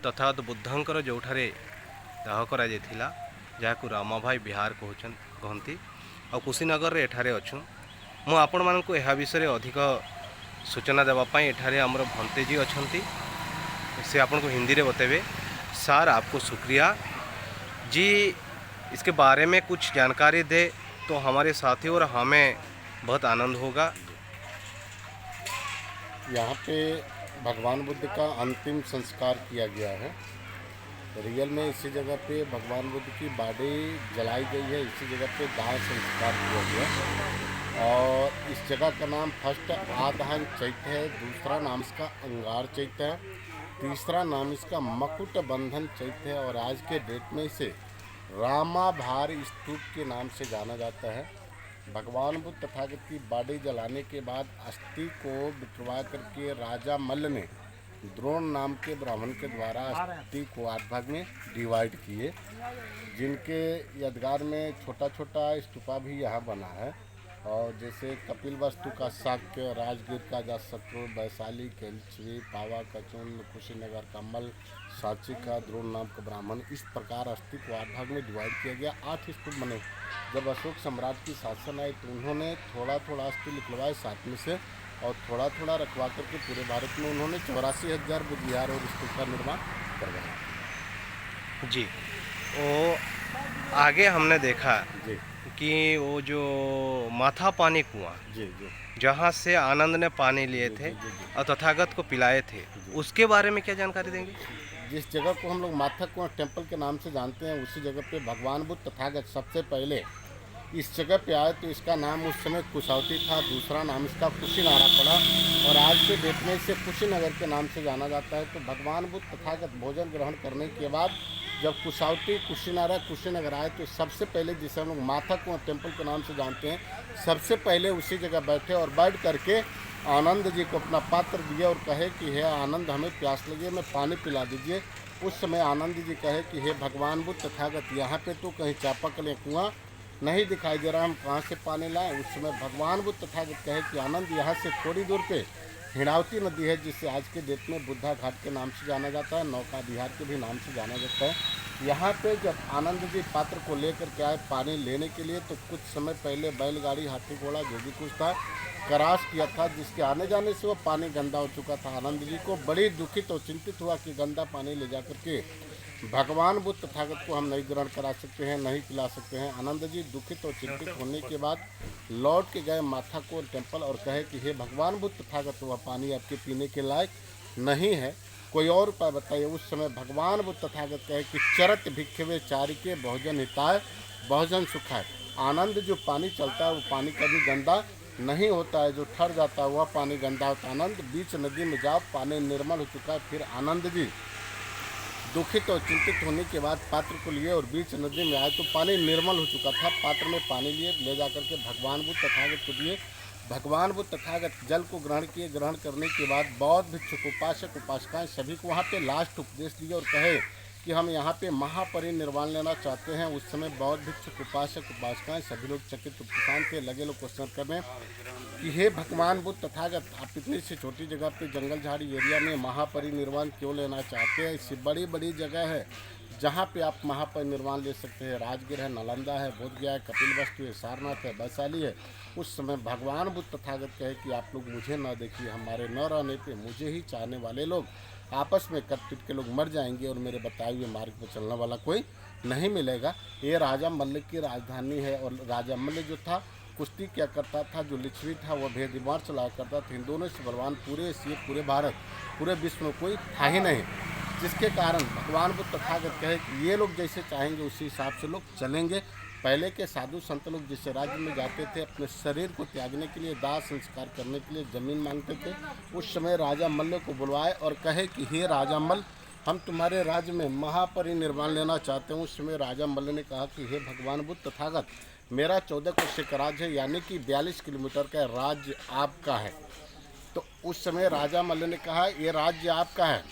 तथागत बुद्धंकर जोठारे दाह करा जायथिला जहाकु रामाभाई विहार कहती आ कुशीनगर रे एठारे अच्छु मु आपण मानकु एहा विषय अधिक सूचना देवाई एठारे आमर भंते जी अच्छी से आपन को हिंदी रे बतेबे। सर आपको शुक्रिया जी, इसके बारे में कुछ जानकारी दे तो हमारे साथी और हमें बहुत आनंद होगा। यहाँ पे भगवान बुद्ध का अंतिम संस्कार किया गया है। रियल में इसी जगह पे भगवान बुद्ध की बॉडी जलाई गई है, इसी जगह पे दाह संस्कार किया गया। और इस जगह का नाम फर्स्ट आधान चैत्य है, दूसरा नाम इसका अंगार चैत्य है, तीसरा नाम इसका मकुट बंधन चैत्य है और आज के डेट में इसे रामाभार स्तूप के नाम से जाना जाता है। भगवान बुद्ध तथागत की बॉडी जलाने के बाद अस्थि को बिखरवा करके राजा मल्ल ने द्रोण नाम के ब्राह्मण के द्वारा अस्थि को 8 भाग में डिवाइड किए, जिनके यादगार में छोटा छोटा स्तूपा भी यहाँ बना है। और जैसे कपिल वस्तु का शाक्य, राजगीर का जातशत्रु, वैशाली, केलछवी, पावा, कचुंद, कुशीनगर का मल्ल, सांची का द्रोण नाम का ब्राह्मण, इस प्रकार अस्थि को 8 भाग में डिवाइड किया गया। 8 स्तूप बने। जब अशोक सम्राट की शासन आई तो उन्होंने थोड़ा थोड़ा अस्थि निकलवाए 7 में से और थोड़ा थोड़ा रखवा करके पूरे भारत में उन्होंने 84,000 बुद्ध विहार और स्तूप का निर्माण करवाया। जी, वो आगे हमने देखा जी कि वो जो माथा पानी कुआं जी जी जहाँ से आनंद ने पानी लिए थे और तथागत को पिलाए थे, उसके बारे में क्या जानकारी देंगे? जिस जगह को हम लोग माथा कुआं टेम्पल के नाम से जानते हैं, उसी जगह पे भगवान बुद्ध तथागत सबसे पहले इस जगह पे आए तो इसका नाम उस समय कुशावती था, दूसरा नाम इसका कुशीनारा पड़ा और आज के डेट में इसे कुशीनगर के नाम से जाना जाता है। तो भगवान बुद्ध तथागत भोजन ग्रहण करने के बाद जब कुशावती, कुशीनारा, कुशीनगर आए तो सबसे पहले जिसे हम लोग माथा कुआं टेम्पल के नाम से जानते हैं, सबसे पहले उसी जगह बैठे और बैठ करके आनंद जी को अपना पात्र दिए और कहे कि हे आनंद, हमें प्यास लगी, हमें पानी पिला दीजिए। उस समय आनंद जी कहे कि हे भगवान बुद्ध तथागत, यहाँ पे तो कहीं चापाकल या कुआं नहीं दिखाई दे रहा, हम कहाँ से पानी लाएं। उस समय भगवान बुद्ध तथागत कहे कि आनंद, यहाँ से थोड़ी दूर पे हिड़ावती नदी है, जिसे आज के डेट में बुद्धा घाट के नाम से जाना जाता है, नौका विहार के भी नाम से जाना जाता है। यहाँ पे जब आनंद जी पात्र को लेकर के आए पानी लेने के लिए तो कुछ समय पहले बैलगाड़ी, हाथी घोड़ा जो भी कुछ था क्रॉस किया था, जिसके आने जाने से वो पानी गंदा हो चुका था। आनंद जी को बड़ी दुखित और चिंतित हुआ कि गंदा पानी ले जा करके भगवान बुद्ध तथागत को हम नहीं ग्रहण करा सकते हैं, नहीं पिला सकते हैं। आनंद जी दुखित और चिंतित होने के बाद लौट के गए माथा को टेम्पल और कहे कि हे भगवान बुद्ध तथागत, वह पानी आपके पीने के लायक नहीं है, कोई और उपाय बताइए। उस समय भगवान बुद्ध तथागत कहे कि चरत भिक्षवे चारिके बहुजन हिताय बहुजन सुखाय। आनंद, जो पानी चलता है वो पानी कभी गंदा नहीं होता है, जो ठहर जाता है वह पानी गंदा होता है। आनंद, बीच नदी में जाओ, पानी निर्मल हो चुका है। फिर आनंद जी दुखित और चिंतित होने के बाद पात्र को लिए और बीच नदी में आए तो पानी निर्मल हो चुका था। पात्र में पानी लिए ले जा करके भगवान बुद्ध तथागत को दिए। भगवान बुद्ध तथागत जल को ग्रहण किए। ग्रहण करने के बाद बौद्ध भिक्षुक, उपासक, उपासिकाएं सभी को वहाँ पे लास्ट उपदेश दिए और कहे कि हम यहाँ पे महापरिनिर्वाण लेना चाहते हैं। उस समय बौद्ध भिक्षुक, उपासक, उपासिकाएं सभी लोग चकित किसान थे, लगे लोग क्वेश्चन करने कि हे भगवान बुद्ध तथागत, आप इतनी सी छोटी जगह पे जंगल झाड़ी एरिया में महापरिनिर्वाण क्यों लेना चाहते हैं? इससे बड़ी बड़ी जगह है जहाँ पे आप महापरिनिर्वाण ले सकते हैं। राजगीर है, नालंदा है, बोधगया है, कपिल वस्तु है, सारनाथ है, वैशाली है। उस समय भगवान बुद्ध तथागत कहे कि आप लोग मुझे न देखिए, हमारे न रहने पे मुझे ही चाहने वाले लोग आपस में कट पिट के लोग मर जाएंगे और मेरे बताए हुए मार्ग पर चलने वाला कोई नहीं मिलेगा। ये राजा मल्ल की राजधानी है और राजा मल्ल जो था कुश्ती क्या करता था, जो लिच्छवी था वह भेदभाव चलाया करता था। हिंदुओं से बलवान पूरे एशिया, पूरे भारत, पूरे विश्व में कोई था ही नहीं, जिसके कारण भगवान बुद्ध तथागत कहे कि ये लोग जैसे चाहेंगे उसी हिसाब से लोग चलेंगे। पहले के साधु संत लोग जिस राज्य में जाते थे अपने शरीर को त्यागने के लिए, दाह संस्कार करने के लिए जमीन मांगते थे। उस समय राजा मल्ल को बुलवाए और कहे कि हे राजा मल्ल, हम तुम्हारे राज्य में महापरिनिर्वाण लेना चाहते हैं। उस समय राजा मल्ल ने कहा कि हे भगवान बुद्ध तथागत, मेरा 14 कोश का राज्य है, यानी कि 42 किलोमीटर का राज्य आपका है। तो उस समय राजा मल्ल ने कहा ये राज्य आपका है,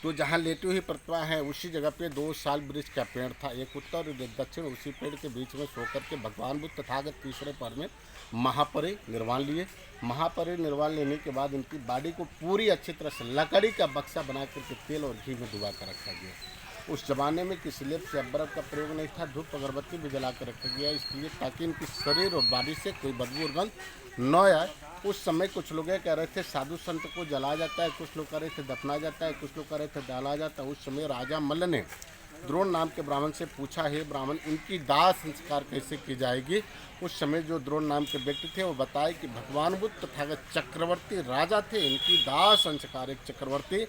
तो जहाँ लेटी हुई प्रतिमा है उसी जगह पे 2 साल वृक्ष का पेड़ था, एक उत्तर और एक दक्षिण। उसी पेड़ के बीच में सो करके भगवान बुद्ध तथागत तीसरे पहर में महापरिनिर्वाण लिए। महापरिनिर्वाण लेने के बाद इनकी बॉडी को पूरी अच्छी तरह से लकड़ी का बक्सा बना करके तेल और घी में डुबा कर रखा गया। उस जमाने में किसी लेप से अबरब का प्रयोग नहीं था, धूप अगरबत्ती भी जला कर रखा गया, इसलिए ताकि इनकी शरीर और बॉडी से कोई बदबू और गंध न आए। उस समय कुछ लोग ये कह रहे थे साधु संत को जला जाता है, कुछ लोग कह रहे थे दफना जाता है, कुछ लोग कह रहे थे डाला जाता है। उस समय राजा मल्ल ने द्रोण नाम के ब्राह्मण से पूछा, हे ब्राह्मण, इनकी दाह संस्कार कैसे की जाएगी। उस समय जो द्रोण नाम के व्यक्ति थे वो बताए कि भगवान बुद्ध तथागत चक्रवर्ती राजा थे, इनकी दाह संस्कार एक चक्रवर्ती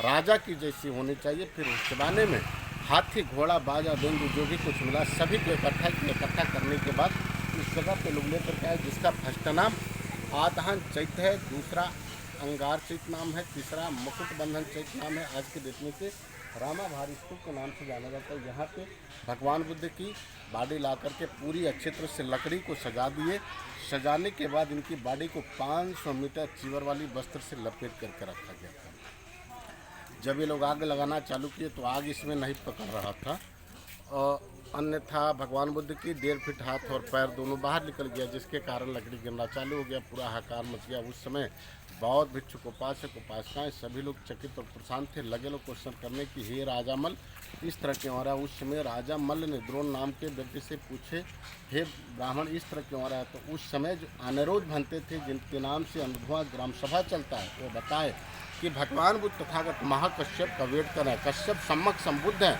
राजा की जैसी होनी चाहिए। फिर उस जमाने में हाथी, घोड़ा, बाजा, बेंजू जो भी कुछ मिला सभी को इकट्ठा किया। इकट्ठा करने के बाद इस जगह पे लोग लेकर के आए, जिसका फर्स्ट नाम आधान चैत है, दूसरा अंगार चैत नाम है, तीसरा मुकुट बंधन चैत नाम है। आज के डेट में से रामा भारी स्तूप के नाम से जाना जाता है। यहाँ पे भगवान बुद्ध की बॉडी ला करके पूरी अच्छी तरह से लकड़ी को सजा दिए। सजाने के बाद इनकी बॉडी को 500 मीटर चीवर वाली वस्त्र से लपेट करके रखा गया था। जब ये लोग आग लगाना चालू किए तो आग इसमें नहीं पकड़ रहा था, और अन्यथा भगवान बुद्ध की 1.5 फीट हाथ और पैर दोनों बाहर निकल गया, जिसके कारण लकड़ी गिरना चालू हो गया, पूरा हाहाकार मच गया। उस समय बौद्ध भिक्षुक, उपासक, उपासिकाएं सभी लोग चकित और परेशान थे। लगे लोग क्वेश्चन करने की, हे राजा मल्ल, इस तरह क्यों हो रहा है। उस समय राजा मल्ल ने द्रोण नाम के व्यक्ति से पूछे, हे ब्राह्मण, इस तरह क्यों हो रहा है। तो उस समय जो अनिरुद्ध भंते थे, जिनके नाम से अनुभवा ग्राम सभा चलता है, वो बताए कि भगवान बुद्ध तथागत महाकश्यप का वेट कर रहे हैं। कश्यप सम्यक संबुद्ध हैं,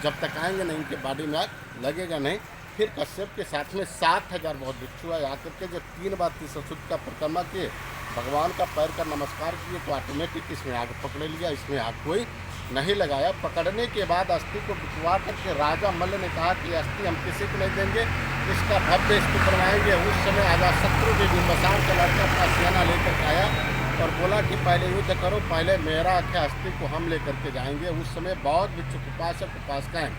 जब तक आएंगे नहीं इनके बॉडी में आग लगेगा नहीं। फिर कश्यप के साथ में 7000 बहुत भिक्षु आए। आकर के जब 3 बार तीसरा का परिक्रमा किए, भगवान का पैर का नमस्कार किए, तो ऑटोमेटिक इसमें आग पकड़ लिया। इसमें आग कोई नहीं लगाया। पकड़ने के बाद अस्थि को बिछवा करके राजा मल्ल ने कहा कि अस्थि हम किसी को नहीं देंगे, इसका भव्य स्तूप बनवाएंगे। उस समय अजातशत्रु भी बिंबिसार का लड़का अपना सेना लेकर आया और बोला कि पहले युद्ध करो, पहले मेरा आख्या अस्थि को हम लेकर के जाएंगे। उस समय बौद्ध भिक्षुक, उपासक, उपासिकाएं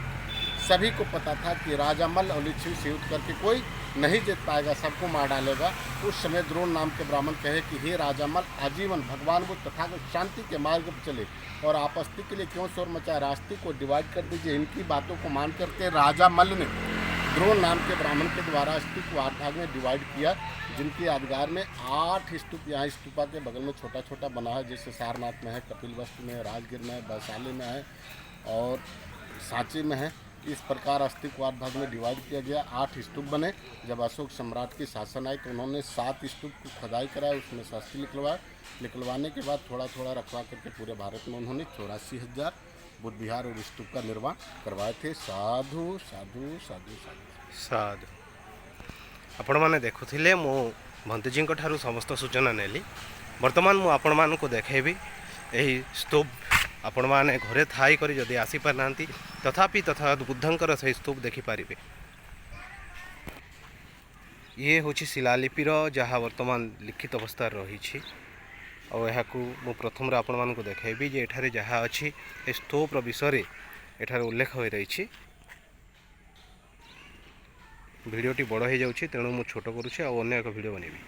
सभी को पता था कि राजा मल्ल और लिच्छवी से युद्ध करके कोई नहीं जीत पाएगा, सबको मार डालेगा। उस समय द्रोण नाम के ब्राह्मण कहे कि हे राजा मल्ल, आजीवन भगवान बुद्ध तथागत शांति के मार्ग पर चले और आप अस्थि के लिए क्यों शोर मचाए, रास्ते को डिवाइड कर दीजिए। इनकी बातों को मान करके राजा मल्ल ने द्रोण नाम के ब्राह्मण के द्वारा अस्थि को 8 भाग में डिवाइड किया, जिनके यादगार में 8 स्तूप यहाँ स्तूपा के बगल में छोटा छोटा बना है, जैसे सारनाथ में है, कपिलवस्तु में है, राजगीर में है, वैशाली में है और सांची में है। इस प्रकार अस्थि को 8 भाग में डिवाइड किया गया। 8 स्तूप बने। जब अशोक सम्राट की शासन आई तो उन्होंने 7 स्तूप को खुदाई कराया, उसमें अस्थि निकलवाया। निकलवाने के बाद थोड़ा थोड़ा रखवा करके पूरे भारत में उन्होंने 84,000 बुद्ध विहार और स्तूप का निर्माण करवाए थे। साधु साधु साधु साधु साधु। आपण मैंने देखुले मु भंतेजी ठारू समस्त सूचना नेली। वर्तमान मु आपण मानकु देखेबी एही स्तूप आपण माने घरे थाई करी जदि आसी पार नांती तथापि तथा बुद्धंकर से स्तूप देखि पारिबे। ये होछि शिलालिपिर जहाँ वर्तमान लिखित अवस्था रही और यह मु प्रथम आपण मानकु देखेबी जे एठारे जहाँ अछि ए स्तूपर विषय एठारे उल्लेख हो रही। भिडियोटी बड़ हो जाऊँगी, तेणु मु छोट करुँच और अन्य एक भिडियो बनैबी।